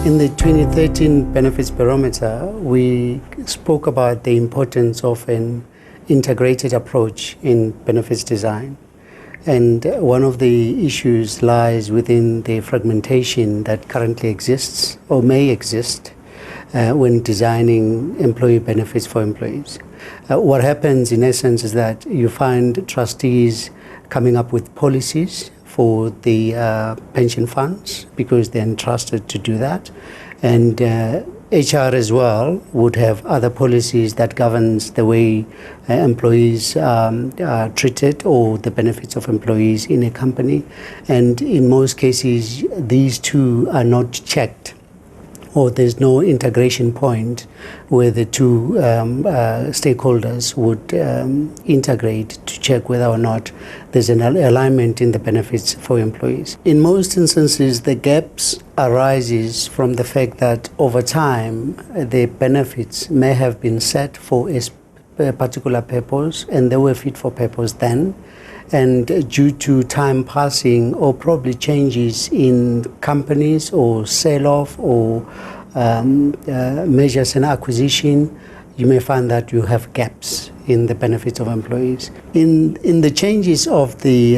In the 2013 Benefits Barometer, we spoke about the importance of an integrated approach in benefits design. And one of the issues lies within the fragmentation that currently exists or may exist when designing employee benefits for employees. What happens in essence is that you find trustees coming up with policies for the pension funds because they're entrusted to do that. And HR as well would have other policies that governs the way employees are treated or the benefits of employees in a company. And in most cases, these two are not checked, or there's no integration point where the two stakeholders would integrate to check whether or not there's an alignment in the benefits for employees. In most instances, the gaps arises from the fact that over time, the benefits may have been set for a particular purpose and they were fit for purpose then. And due to time passing or probably changes in companies or sell-off or measures and acquisition, you may find that you have gaps in the benefits of employees. In the changes of the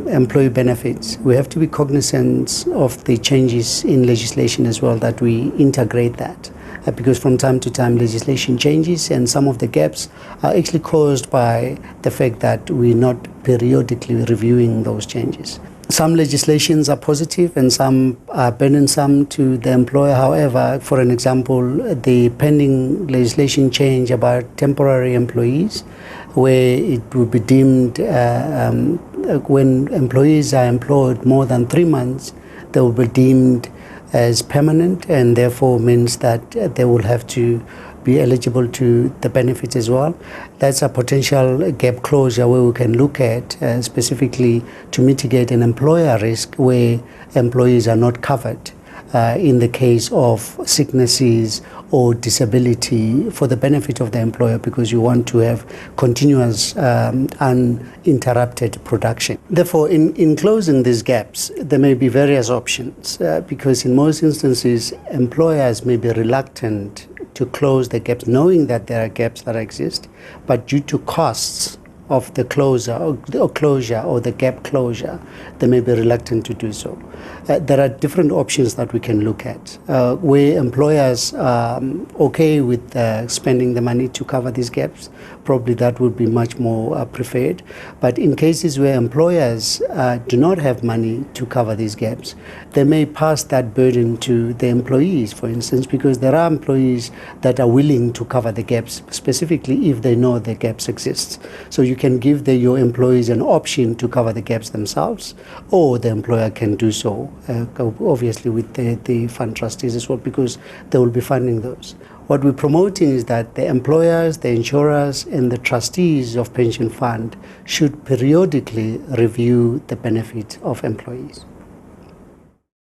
employee benefits, we have to be cognizant of the changes in legislation as well, that we integrate that. Because from time to time legislation changes and some of the gaps are actually caused by the fact that we're not periodically reviewing those changes. Some legislations are positive and some are burdensome to the employer. However, for an example, the pending legislation change about temporary employees, where it will be deemed when employees are employed more than 3 months, they will be deemed as permanent, and therefore means that they will have to be eligible to the benefits as well. That's a potential gap closure where we can look at specifically to mitigate an employer risk where employees are not covered in the case of sicknesses or disability for the benefit of the employer, because you want to have continuous uninterrupted production. Therefore, in closing these gaps, there may be various options because in most instances, employers may be reluctant to close the gaps, knowing that there are gaps that exist, but due to costs of the closure or the gap closure, they may be reluctant to do so. There are different options that we can look at where employers are okay with spending the money to cover these gaps. Probably that would be much more preferred. But in cases where employers do not have money to cover these gaps, they may pass that burden to the employees, for instance, because there are employees that are willing to cover the gaps, specifically if they know the gaps exist. So you can give your employees an option to cover the gaps themselves, or the employer can do so, obviously with the fund trustees as well, because they will be funding those. What we're promoting is that the employers, the insurers, and the trustees of pension fund should periodically review the benefit of employees.